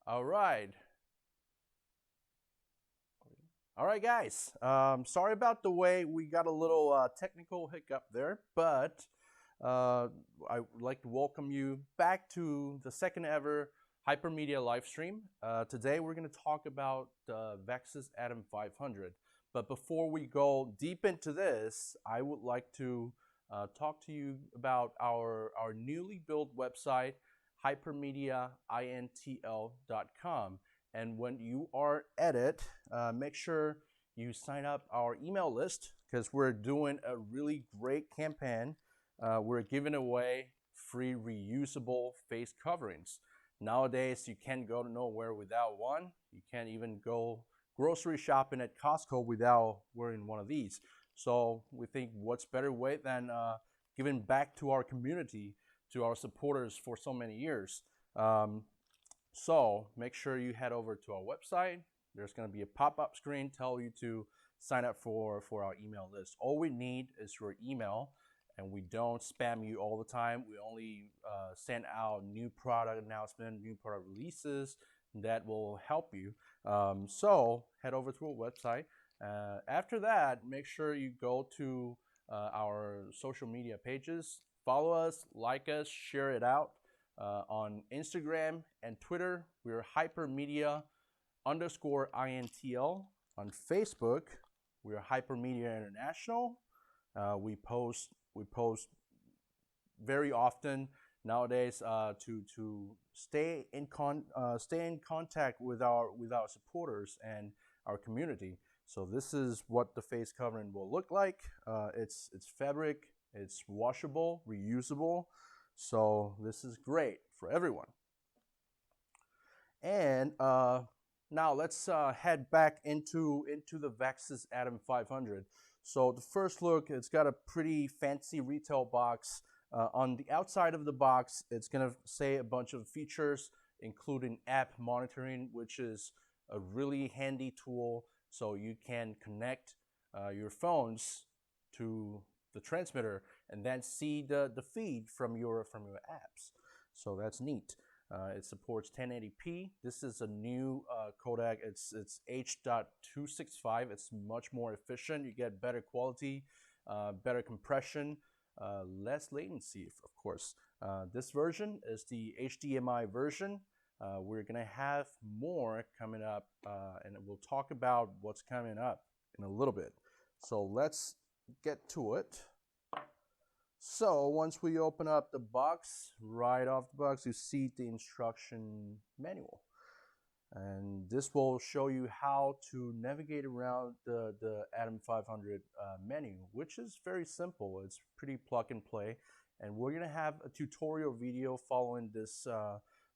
All right. All right, guys. Sorry about the way we got a little technical hiccup there, but uh, I would like to welcome you back to the second ever Hypermedia live stream. Today we're going to talk about the VAXIS Atom 500. But before we go deep into this, I would like to talk to you about our newly built website, hypermediaintl.com. And when you are at it, make sure you sign up our email list because we're doing a really great campaign. We're giving away free reusable face coverings. Nowadays, you can't go nowhere without one. You can't even go grocery shopping at Costco without wearing one of these. So we think what's better way than giving back to our community, to our supporters for so many years. So make sure you head over to our website. There's going to be a pop-up screen tell you to sign up for our email list. All we need is your email, and we don't spam you all the time. We only send out new product announcement, new product releases that will help you. So head over to our website. After that, make sure you go to our social media pages. Follow us, like us, share it out. On Instagram and Twitter, we're hypermedia_intl. On Facebook, we're hypermedia international. We post very often nowadays to stay in contact with our supporters and our community. So this is what the face covering will look like. It's fabric, it's washable, reusable. So this is great for everyone. And now let's head back into the VAXIS Atom 500. So the first look, it's got a pretty fancy retail box. On the outside of the box, it's gonna say a bunch of features, including app monitoring, which is a really handy tool. So you can connect your phones to the transmitter and then see the feed from your apps. So that's neat. It supports 1080p. This is a new codec. It's H.265. It's much more efficient. You get better quality, better compression, less latency, of course. This version is the HDMI version. We're gonna have more coming up, and we'll talk about what's coming up in a little bit. So let's get to it. So once we open up the box, right off the box, you see the instruction manual. And this will show you how to navigate around the Atom 500 menu, which is very simple. It's pretty plug and play. And we're gonna have a tutorial video following this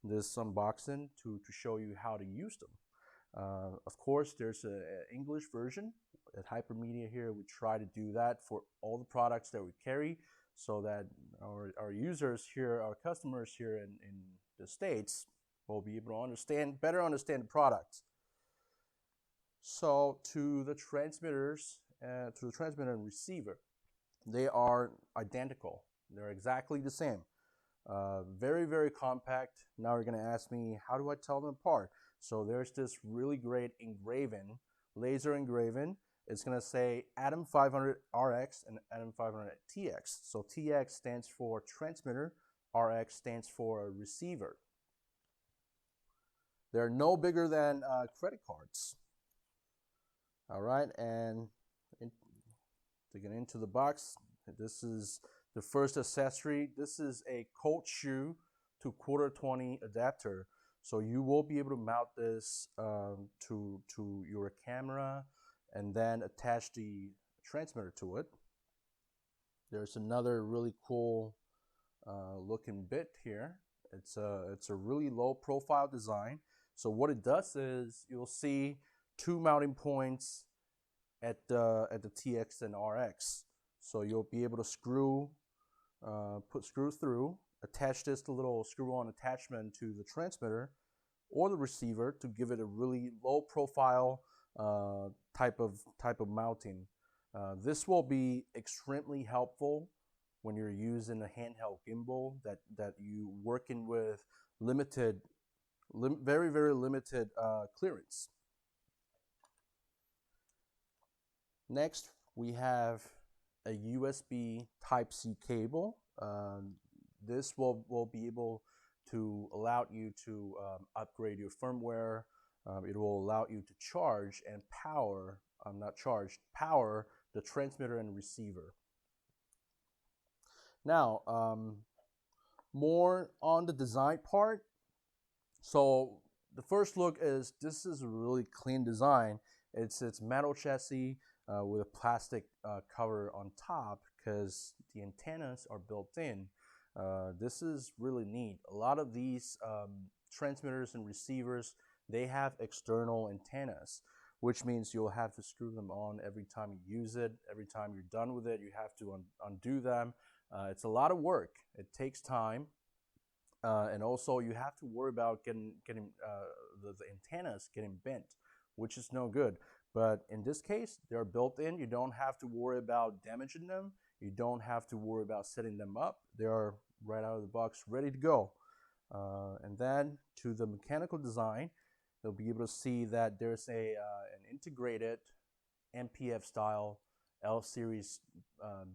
unboxing to show you how to use them. Of course, there's an English version. At Hypermedia here, we try to do that for all the products that we carry, so that our users here, our customers here in the States, will be able to better understand the products. So to the transmitter and receiver, they are identical. They're exactly the same. Very, very compact. Now you're going to ask me, how do I tell them apart? So there's this really great engraving, laser engraving. It's going to say Atom 500 RX and Atom 500 TX. So TX stands for transmitter, RX stands for receiver. They're no bigger than credit cards. All right, and to get into the box, this is the first accessory. This is a cold shoe to quarter 20 adapter. So you will be able to mount this to your camera and then attach the transmitter to it. There's another really cool looking bit here. It's a really low profile design. So what it does is you'll see two mounting points at the TX and RX. So you'll be able to put screw through, attach this little screw-on attachment to the transmitter or the receiver to give it a really low profile type of mounting. This will be extremely helpful when you're using a handheld gimbal that you working with limited very, very limited clearance. Next, we have a USB Type-C cable. This will be able to allow you to upgrade your firmware. It will allow you to charge and power, power the transmitter and receiver. Now, more on the design part. So the first look is this is a really clean design. It's metal chassis with a plastic cover on top because the antennas are built in. This is really neat. A lot of these transmitters and receivers, they have external antennas, which means you'll have to screw them on every time you use it. Every time you're done with it, you have to undo them. It's a lot of work. It takes time. And also you have to worry about getting the antennas getting bent, which is no good. But in this case, they're built in. You don't have to worry about damaging them. You don't have to worry about setting them up. They are right out of the box, ready to go. And then to the mechanical design, you'll be able to see that there's an integrated MPF style L-series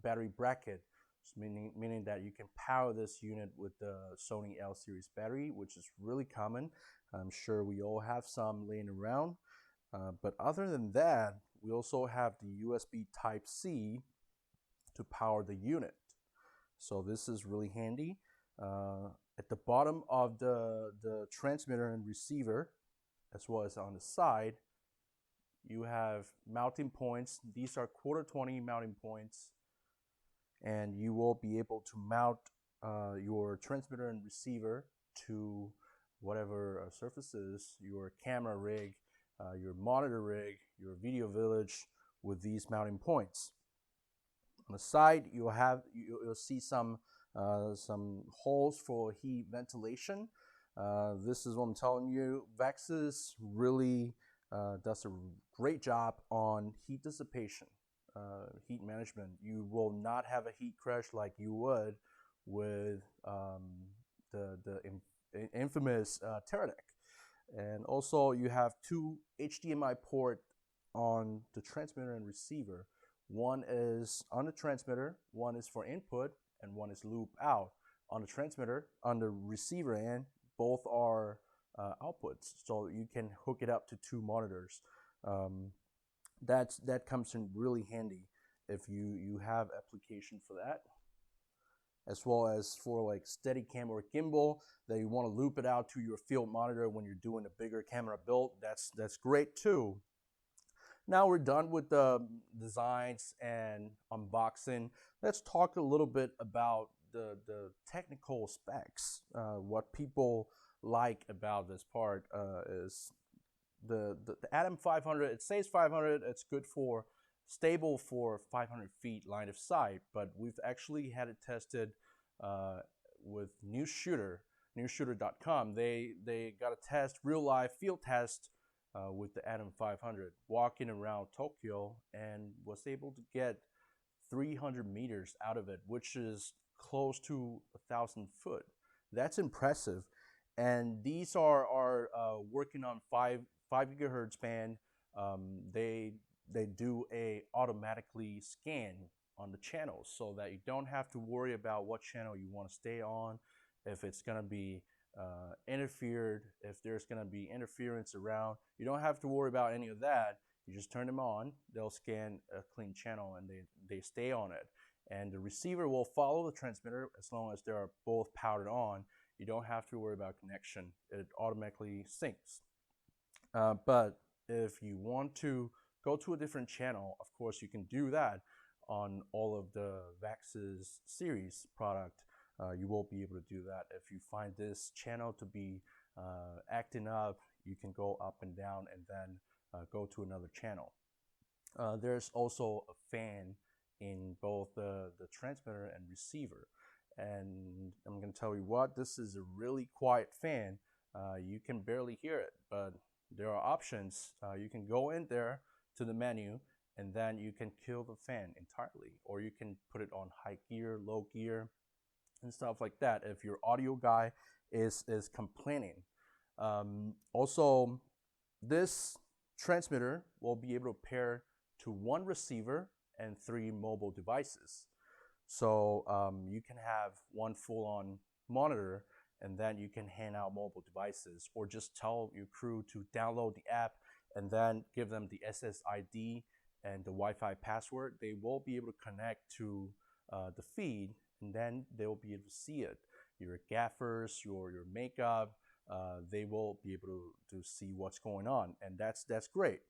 battery bracket, meaning that you can power this unit with the Sony L-series battery, which is really common. I'm sure we all have some laying around. But other than that, we also have the USB Type-C to power the unit. So this is really handy. At the bottom of the transmitter and receiver, as well as on the side, you have mounting points. These are 1/4-20 mounting points, and you will be able to mount your transmitter and receiver to whatever surfaces, your camera rig, your monitor rig, your video village, with these mounting points. On the side, you'll see some holes for heat ventilation. This is what I'm telling you. VAXIS really does a great job on heat dissipation, heat management. You will not have a heat crash like you would with the infamous Teradek. And also, you have two HDMI port on the transmitter and receiver. One is on the transmitter, one is for input, and one is loop out. On the transmitter, on the receiver end, both are outputs, so you can hook it up to two monitors. That comes in really handy if you have application for that, as well as for like Steadicam or gimbal that you want to loop it out to your field monitor when you're doing a bigger camera build. That's great too. Now we're done with the designs and unboxing. Let's talk a little bit about the technical specs. What people like about this part is the Atom 500. It says 500. It's good for stable for 500 feet line of sight, but we've actually had it tested with newsshooter.com. They got a test, real life field test with the Atom 500, walking around Tokyo, and was able to get 300 meters out of it, which is close to 1,000 foot. That's impressive. And these are working on 5 gigahertz band. They do a automatically scan on the channels, so that you don't have to worry about what channel you want to stay on, if it's going to be interfered, if there's going to be interference around. You don't have to worry about any of that. You just turn them on, they'll scan a clean channel, and they stay on it. And the receiver will follow the transmitter as long as they are both powered on. You don't have to worry about connection. It automatically syncs. But if you want to go to a different channel, of course you can do that on all of the VAXIS series product. You will be able to do that. If you find this channel to be acting up, you can go up and down and then go to another channel. There's also a fan in both the transmitter and receiver. And I'm going to tell you what, this is a really quiet fan. You can barely hear it, but there are options. You can go in there to the menu, and then you can kill the fan entirely, or you can put it on high gear, low gear, and stuff like that if your audio guy is complaining. Also, this transmitter will be able to pair to 1 receiver and 3 mobile devices. So you can have 1 full-on monitor, and then you can hand out mobile devices, or just tell your crew to download the app and then give them the SSID and the Wi-Fi password. They will be able to connect to the feed, and then they will be able to see it. Your gaffers, your makeup, they will be able to see what's going on, and that's great.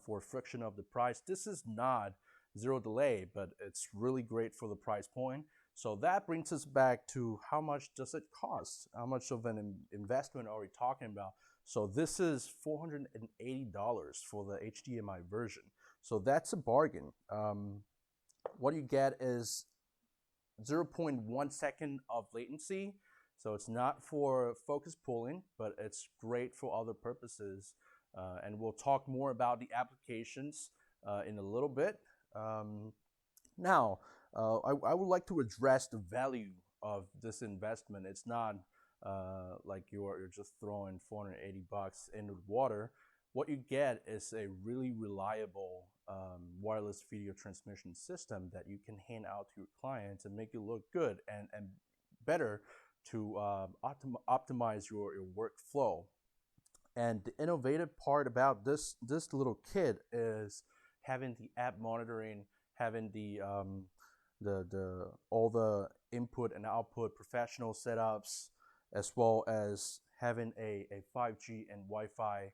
For friction of the price, this is not zero delay, but it's really great for the price point. So that brings us back to how much does it cost? How much of an investment are we talking about? So this is $480 for the HDMI version. So that's a bargain. What you get is 0.1 second of latency. So it's not for focus pulling, but it's great for other purposes. And we'll talk more about the applications in a little bit. Now, I would like to address the value of this investment. It's not like you're just throwing $480 into the water. What you get is a really reliable wireless video transmission system that you can hand out to your clients and make it look good and better to optimize your workflow. And the innovative part about this little kit is having the app monitoring, having the all the input and output professional setups, as well as having a 5G and Wi-Fi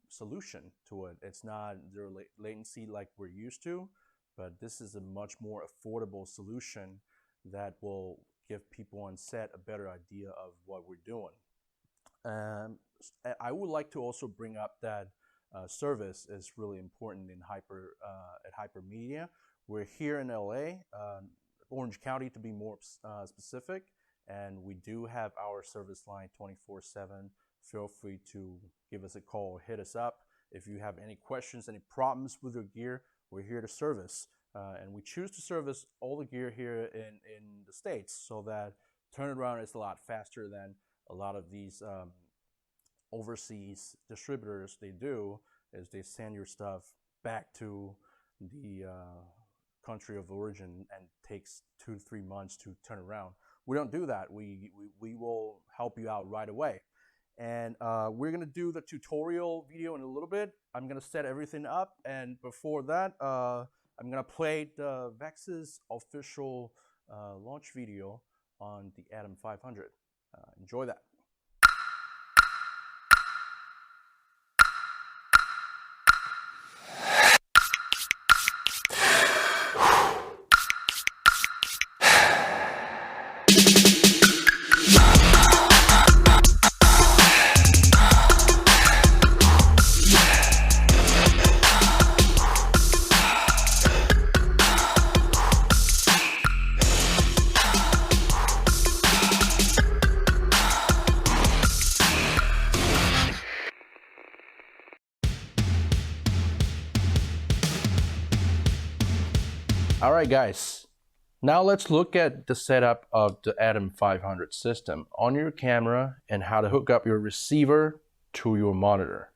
solution to it. It's not zero latency like we're used to, but this is a much more affordable solution that will give people on set a better idea of what we're doing. I would like to also bring up that service is really important in at Hypermedia. We're here in LA, Orange County to be more specific, and we do have our service line 24/7. Feel free to give us a call or hit us up. If you have any questions, any problems with your gear, we're here to service. And we choose to service all the gear here in the States so that turnaround is a lot faster than a lot of these overseas distributors. They do is they send your stuff back to the country of origin and takes 2 to 3 months to turn around. We don't do that. We will help you out right away. And we're gonna do the tutorial video in a little bit. I'm gonna set everything up, and before that, I'm gonna play the VAXIS official launch video on the Atom 500. Enjoy that. All right, guys, now let's look at the setup of the Atom 500 system on your camera and how to hook up your receiver to your monitor.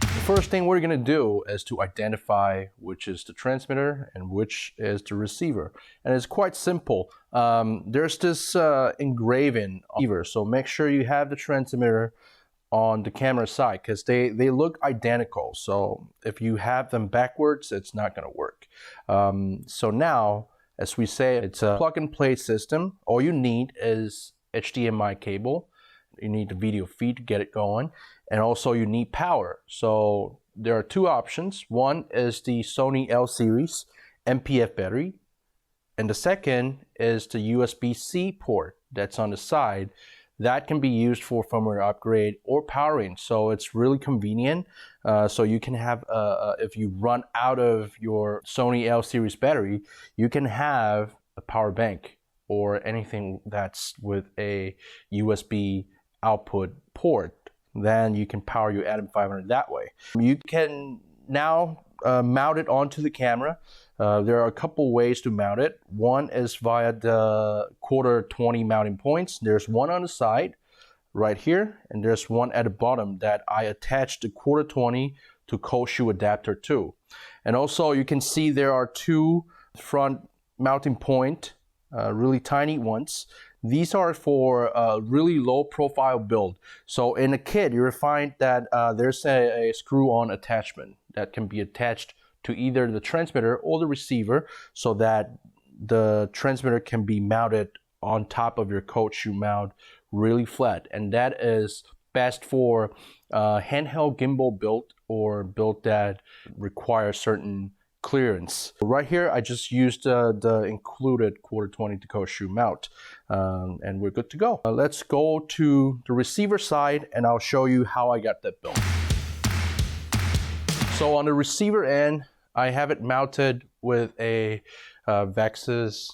The first thing we're gonna do is to identify which is the transmitter and which is the receiver. And it's quite simple. There's this engraving on the receiver, so make sure you have the transmitter on the camera side because they look identical. So if you have them backwards, it's not going to work. So now, as we say, it's a plug and play system. All you need is HDMI cable. You need the video feed to get it going, and also you need power. So there are 2 options. One is the Sony L series MPF battery, and the second is the USB-C port that's on the side. That can be used for firmware upgrade or powering, so it's really convenient. So you can have, if you run out of your Sony L series battery, you can have a power bank or anything that's with a USB output port. Then you can power your Atom 500 that way. You can now mount it onto the camera. There are a couple ways to mount it. One is via the 1/4-20 mounting points. There's one on the side right here, and there's one at the bottom that I attached the 1/4-20 to cold shoe adapter to. And also you can see there are two front mounting point, really tiny ones. These are for a really low profile build. So in a kit, you'll find that there's a screw-on attachment that can be attached to either the transmitter or the receiver, so that the transmitter can be mounted on top of your cold shoe mount really flat. And that is best for handheld gimbal build or build that require certain clearance. Right here, I just used the included 1/4-20 to cold shoe mount, and we're good to go. Let's go to the receiver side, and I'll show you how I got that built. So on the receiver end, I have it mounted with a VAXIS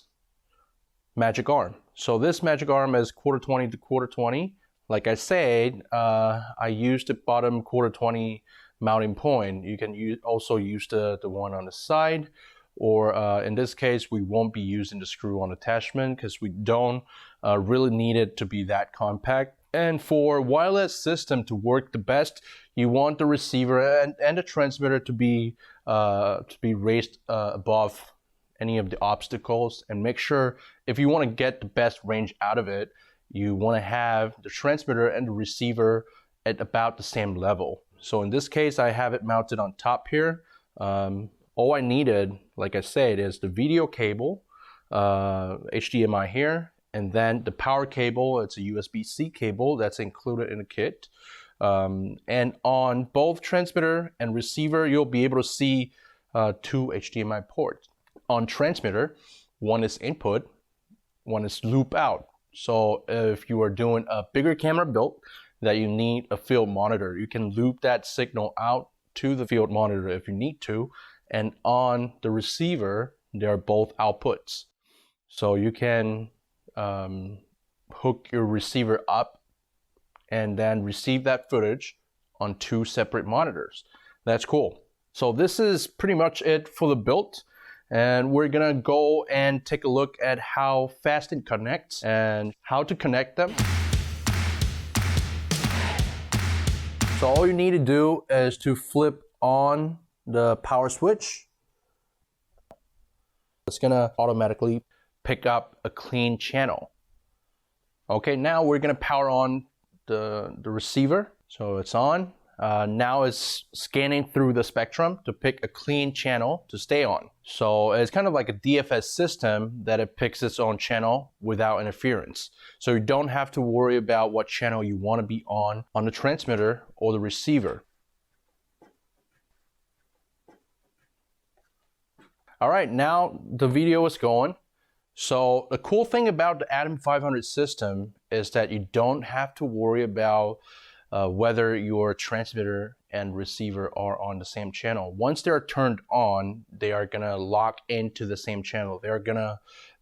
magic arm. So this magic arm is 1/4-20 to 1/4-20. Like I said, I used the bottom 1/4-20 mounting point. You can also use the one on the side, or in this case, we won't be using the screw-on attachment because we don't really need it to be that compact. And for wireless system to work the best, you want the receiver and the transmitter to be raised above any of the obstacles. And make sure, if you want to get the best range out of it, you want to have the transmitter and the receiver at about the same level. So in this case, I have it mounted on top here. All I needed, like I said, is the video cable, HDMI here, and then the power cable. It's a USB-C cable that's included in the kit. And on both transmitter and receiver, you'll be able to see two HDMI ports. On transmitter, one is input, one is loop out. So if you are doing a bigger camera build that you need a field monitor, you can loop that signal out to the field monitor if you need to. And on the receiver, they are both outputs. So you can hook your receiver up and then receive that footage on two separate monitors. That's cool. So this is pretty much it for the build. And we're gonna go and take a look at how fast it connects and how to connect them. So all you need to do is to flip on the power switch. It's gonna automatically pick up a clean channel. Okay, now we're gonna power on the receiver. So it's on. Now it's scanning through the spectrum to pick a clean channel to stay on. So it's kind of like a DFS system that it picks its own channel without interference. So you don't have to worry about what channel you want to be on the transmitter or the receiver. All right, now the video is going. So the cool thing about the ATOM 500 system is that you don't have to worry about whether your transmitter and receiver are on the same channel. Once they're turned on, they are gonna lock into the same channel. They're gonna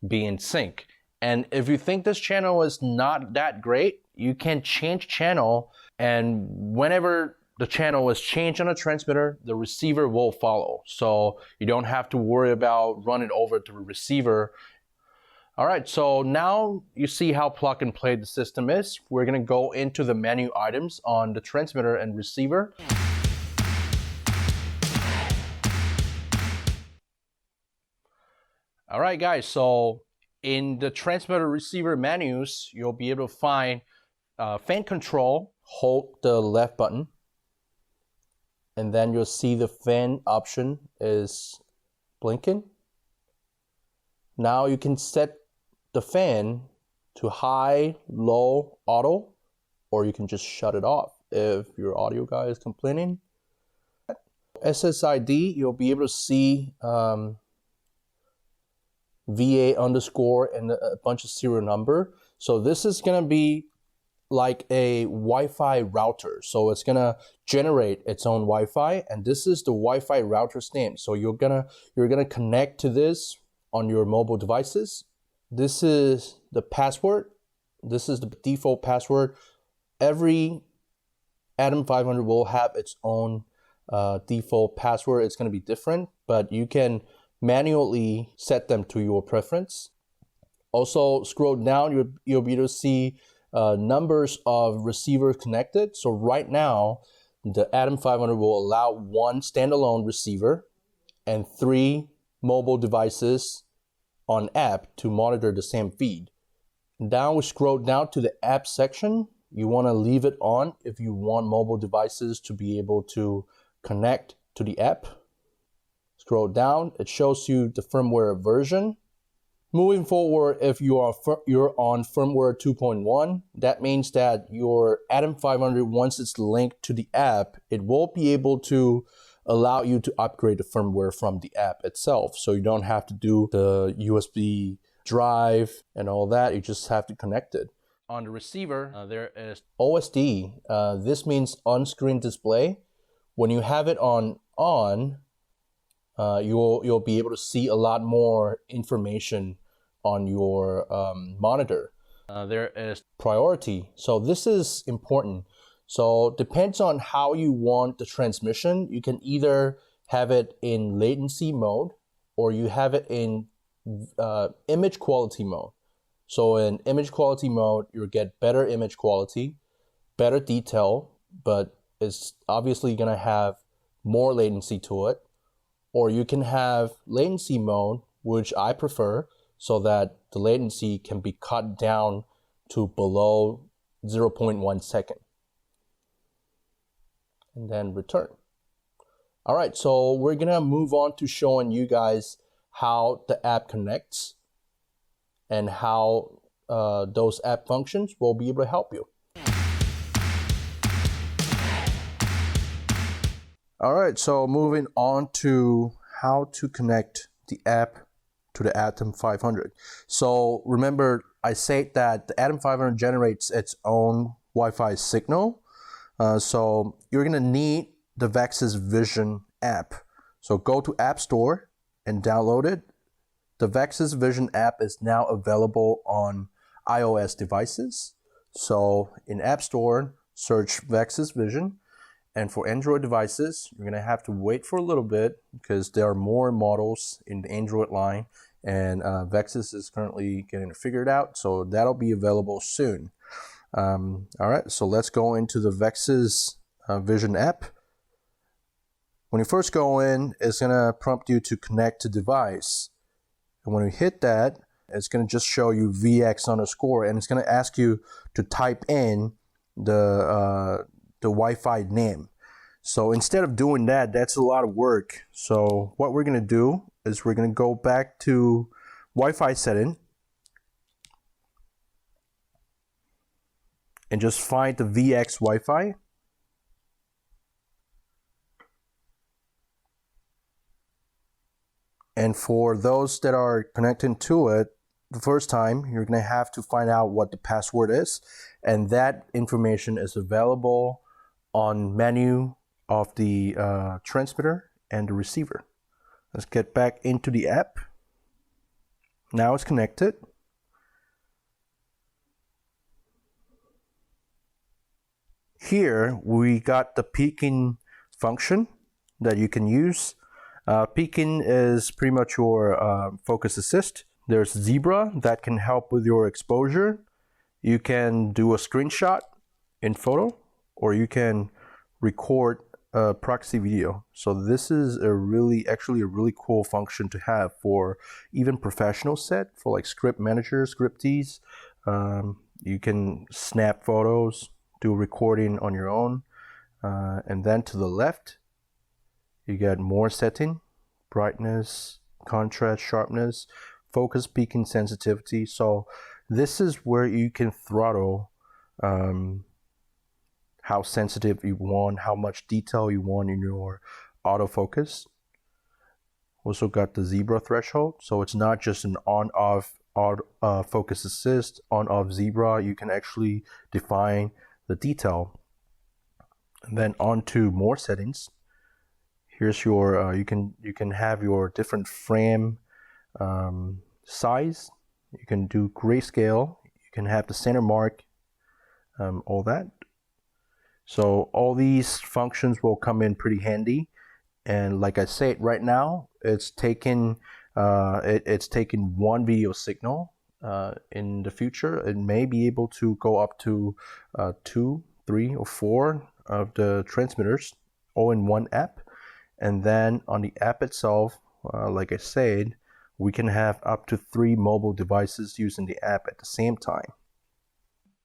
be in sync. And if you think this channel is not that great, you can change channel, and whenever the channel is changed on a transmitter, the receiver will follow. So you don't have to worry about running over to the receiver. All right, so now you see how plug and play the system is. We're gonna go into the menu items on the transmitter and receiver. All right, guys, so in the transmitter receiver menus, you'll be able to find fan control. Hold the left button, and then you'll see the fan option is blinking. Now you can set the fan to high, low, auto, or you can just shut it off if your audio guy is complaining. SSID, you'll be able to see VA underscore and a bunch of serial number. So this is gonna be like a Wi-Fi router. So it's gonna generate its own Wi-Fi, and this is the Wi-Fi router's name. So you're gonna connect to this on your mobile devices. This is the password. This is the default password. Every ATOM 500 will have its own default password is going to be different, but you can manually set them to your preference. Also, scroll down, you'll be able to see numbers of receivers connected. So right now, the Atom 500 will allow one standalone receiver and 3 mobile devices on app to monitor the same feed. Now we scroll down to the app section. You want to leave it on if you want mobile devices to be able to connect to the app. Scroll down, it shows you the firmware version. Moving forward, if you're on firmware 2.1, that means that your Atom 500, once it's linked to the app, it will be able to allow you to upgrade the firmware from the app itself. So you don't have to do the USB drive and all that. You just have to connect it. On the receiver, there is OSD. This means on-screen display. When you have it on, you'll be able to see a lot more information on your monitor. There is priority. So this is important. So depends on how you want the transmission. You can either have it in latency mode or you have it in image quality mode. So in image quality mode, you'll get better image quality, better detail, but it's obviously gonna have more latency to it. Or you can have latency mode, which I prefer, so that the latency can be cut down to below 0.1 second. And then return. All right, so we're gonna move on to showing you guys how the app connects and how those app functions will be able to help you. All right, so moving on to how to connect the app to the Atom 500. So remember, I said that the Atom 500 generates its own Wi-Fi signal. So you're gonna need the VAXIS Vision app. So go to App Store and download it. The VAXIS Vision app is now available on iOS devices. So in App Store, search VAXIS Vision. And for Android devices, you're gonna have to wait for a little bit because there are more models in the Android line, and VAXIS is currently getting it figured out, so that'll be available soon. All right, so let's go into the VAXIS Vision app. When you first go in, it's gonna prompt you to connect to device. And when you hit that, it's gonna just show you VX underscore, and it's gonna ask you to type in the Wi-Fi name. So instead of doing that, that's a lot of work. So what we're gonna do is we're gonna go back to Wi-Fi setting and just find the VX Wi-Fi. And for those that are connecting to it the first time, you're gonna have to find out what the password is, and that information is available on menu of the transmitter and the receiver. Let's get back into the app. Now it's connected. Here we got the peaking function that you can use. Peaking is pretty much your focus assist. There's Zebra that can help with your exposure. You can do a screenshot in photo, or you can record a proxy video. So this is actually a really cool function to have for even professional set, for like script managers, scriptees. You can snap photos, do recording on your own. And then to the left, you get more setting, brightness, contrast, sharpness, focus, peaking, sensitivity. So this is where you can throttle how sensitive you want, how much detail you want in your autofocus. Also got the zebra threshold, so it's not just an on-off focus assist, on-off zebra. You can actually define the detail. And then on to more settings. Here's your you can have your different frame size. You can do grayscale. You can have the center mark, all that. So all these functions will come in pretty handy. And like I said, right now it's taking one video signal. In the future, it may be able to go up to 2, 3, or 4 of the transmitters all in one app. And then on the app itself, like I said, we can have up to 3 mobile devices using the app at the same time.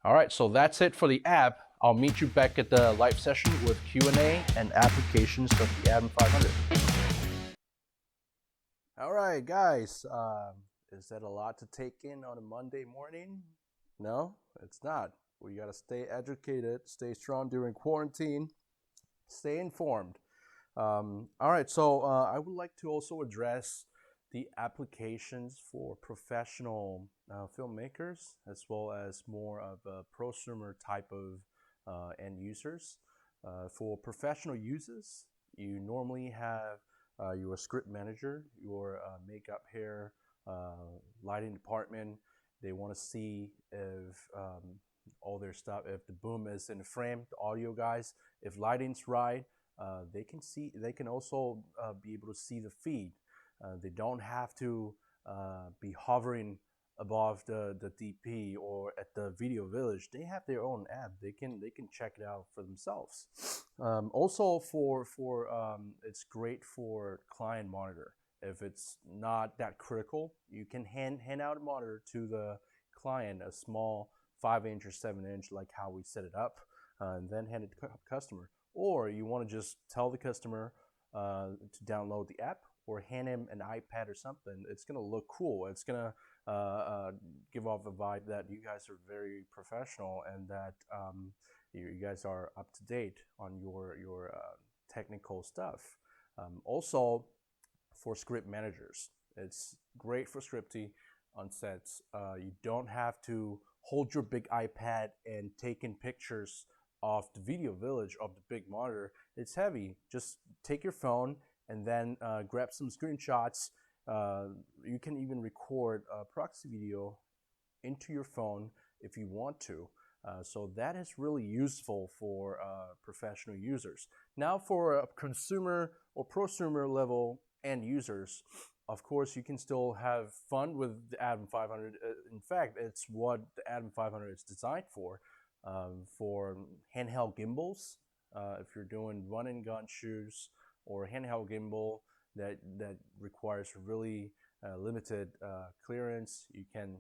All right, so that's it for the app. I'll meet you back at the live session with Q&A and applications of the Atom 500. All right, guys, is that a lot to take in on a Monday morning? No, it's not. We got to stay educated, stay strong during quarantine, stay informed. All right, so I would like to also address the applications for professional filmmakers, as well as more of a prosumer type of end users. For professional users, you normally have your script manager, your makeup, hair, lighting department. They want to see if all their stuff, if the boom is in the frame, the audio guys, if lighting's right. They can also be able to see the feed. They don't have to be hovering above the DP or at the video village. They have their own app. They can check it out for themselves. Also it's great for client monitor. If it's not that critical, you can hand out a monitor to the client, a small 5-inch or 7-inch, like how we set it up, and then hand it to customer. Or you want to just tell the customer to download the app or hand him an iPad or something. It's going to look cool. It's going to give off a vibe that you guys are very professional and that you guys are up to date on your technical stuff. Also, for script managers, it's great for scripty on sets. You don't have to hold your big iPad and take in pictures of the video village of the big monitor. It's heavy. Just take your phone and then grab some screenshots. You can even record a proxy video into your phone if you want to. So that is really useful for professional users. Now for a consumer or prosumer level end users, of course, you can still have fun with the Atom 500. In fact, it's what the Atom 500 is designed for handheld gimbals. If you're doing run and gun shoots or handheld gimbal that requires really limited clearance, you can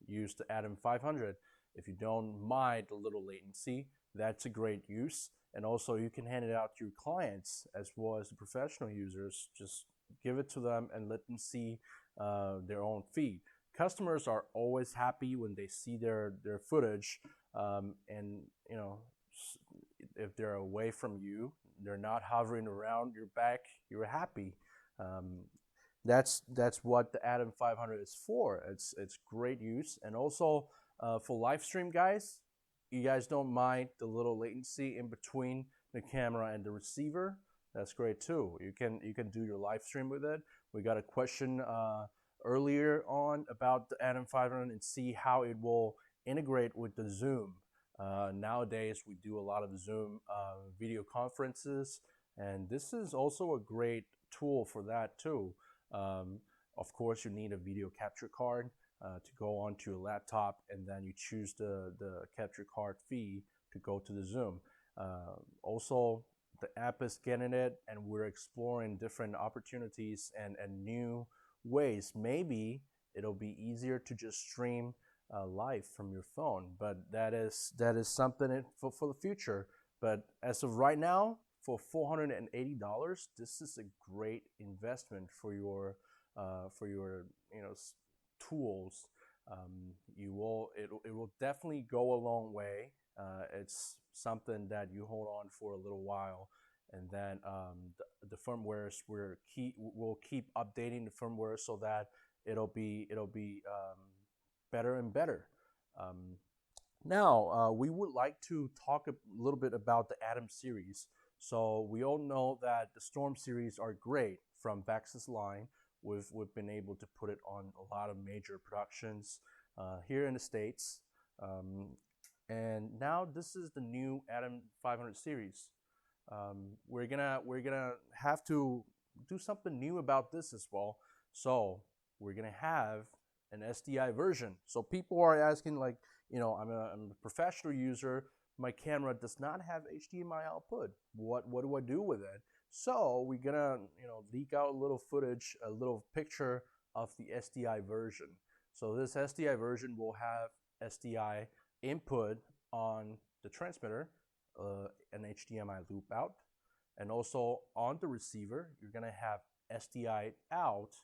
use the Atom 500. If you don't mind a little latency, that's a great use. And also you can hand it out to your clients as well as the professional users. Just give it to them and let them see their own feed. Customers are always happy when they see their footage, and you know, if they're away from you, they're not hovering around your back, you're happy. That's what the Atom 500 is for. It's great use. And also for live stream guys, you guys don't mind the little latency in between the camera and the receiver. That's great too. You can do your live stream with it. We got a question earlier on about the Atom 500 and see how it will integrate with the Zoom. Nowadays we do a lot of Zoom video conferences, and this is also a great tool for that too. Of course, you need a video capture card to go onto your laptop, and then you choose the capture card fee to go to the Zoom. Also, the app is getting it, and we're exploring different opportunities and new ways. Maybe it'll be easier to just stream live from your phone, but that is something for the future. But as of right now, for $480, this is a great investment for your tools. It will definitely go a long way. It's something that you hold on for a little while, and then the firmwares will keep updating the firmware so that it'll be better and better. Now we would like to talk a little bit about the Atom series. So we all know that the Storm series are great from VAXIS line. We've been able to put it on a lot of major productions here in the States. And now this is the new Atom 500 series. We're gonna have to do something new about this as well. So we're gonna have an SDI version. So people are asking, like, I'm a professional user. My camera does not have HDMI output. What do I do with it? So we're gonna leak out a little footage, a little picture of the SDI version. So this SDI version will have SDI input on the transmitter, an HDMI loop out, and also on the receiver you're gonna have SDI out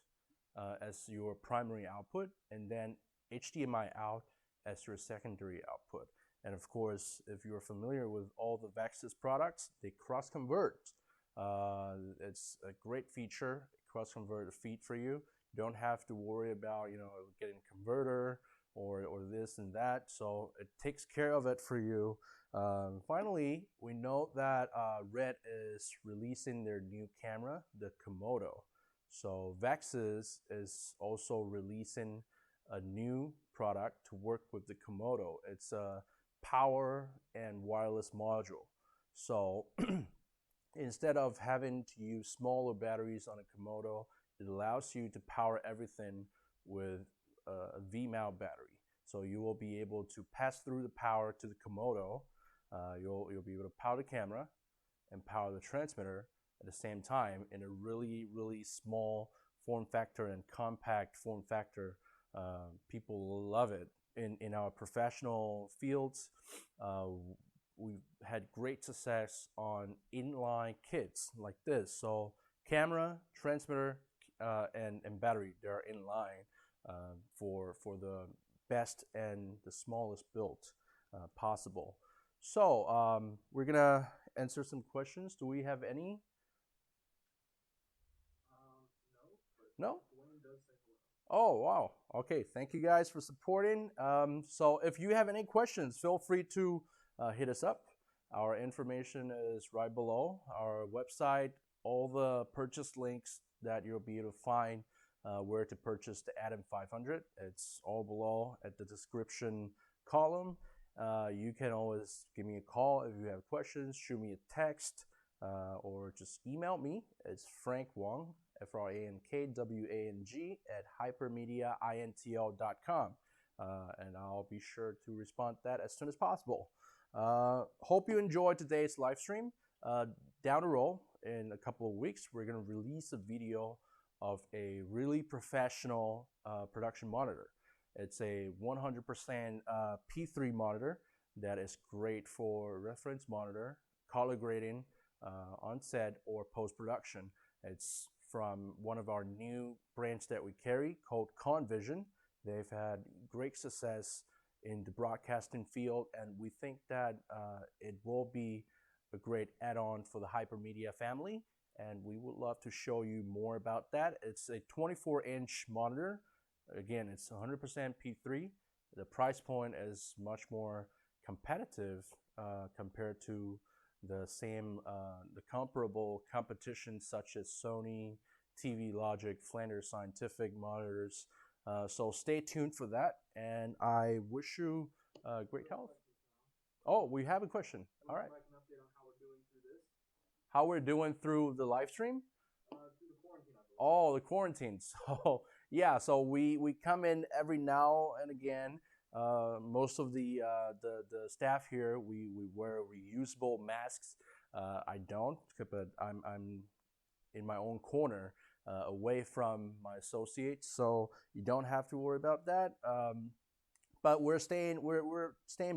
as your primary output, and then HDMI out as your secondary output. And of course, if you're familiar with all the VAXIS products, they cross convert. It's a great feature, cross convert feed for you. You don't have to worry about getting a converter or this and that. So it takes care of it for you. Finally, we know that Red is releasing their new camera, the Komodo. So VAXIS is also releasing a new product to work with the Komodo. It's a power and wireless module. So instead of having to use smaller batteries on a Komodo, it allows you to power everything with a V-mount battery. So you will be able to pass through the power to the Komodo. You'll be able to power the camera and power the transmitter at the same time in a really, really small form factor and compact form factor. People love it. In our professional fields, we've had great success on inline kits like this. So camera, transmitter, and battery, they're in line for the best and the smallest build possible. So we're gonna answer some questions. Do we have any? No? Oh, wow. Okay, thank you guys for supporting. So if you have any questions, feel free to hit us up. Our information is right below our website. All the purchase links that you'll be able to find where to purchase the Atom 500. It's all below at the description column. You can always give me a call if you have questions, shoot me a text, or just email me. It's Frank Wang, FrankWang @hypermediaintl.com. And I'll be sure to respond to that as soon as possible. Hope you enjoyed today's live stream. Down the road, in a couple of weeks, we're going to release a video of a really professional production monitor. It's a 100% P3 monitor that is great for reference monitor, color grading on set or post-production. It's from one of our new brands that we carry called ConVision. They've had great success in the broadcasting field, and we think that it will be a great add-on for the Hypermedia family, and we would love to show you more about that. It's a 24-inch monitor. Again, it's 100% P3. The price point is much more competitive compared to the comparable competition such as Sony, TV Logic, Flanders Scientific monitors. So stay tuned for that, and I wish you great health. Oh, we have a question. All right. How we're doing through the live stream? Through the quarantine, I believe. Oh, the quarantine. So yeah, so we come in every now and again. Most of the staff here, we wear reusable masks. I don't, but I'm in my own corner, away from my associates, so you don't have to worry about that. But we're staying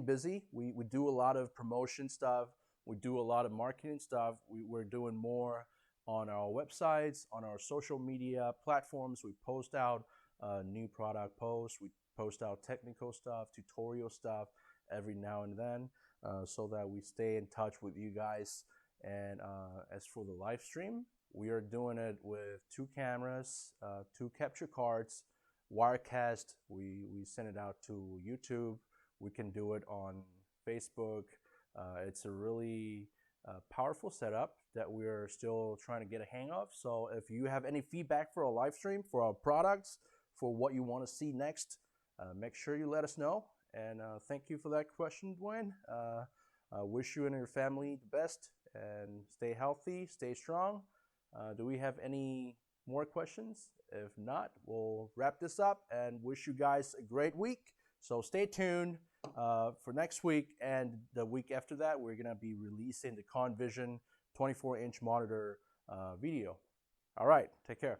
busy. We do a lot of promotion stuff. We do a lot of marketing stuff. We're doing more on our websites, on our social media platforms. We post out new product posts. We post out technical stuff, tutorial stuff every now and then, so that we stay in touch with you guys. And as for the live stream, we are doing it with 2 cameras, 2 capture cards, Wirecast. We send it out to YouTube. We can do it on Facebook. It's a really powerful setup that we're still trying to get a hang of. So if you have any feedback for our live stream, for our products, for what you want to see next, make sure you let us know, And thank you for that question, Dwayne. I wish you and your family the best, and stay healthy, stay strong. Do we have any more questions? If not, we'll wrap this up and wish you guys a great week. So stay tuned for next week, and the week after that, we're gonna be releasing the ConVision 24-inch monitor video. All right, take care.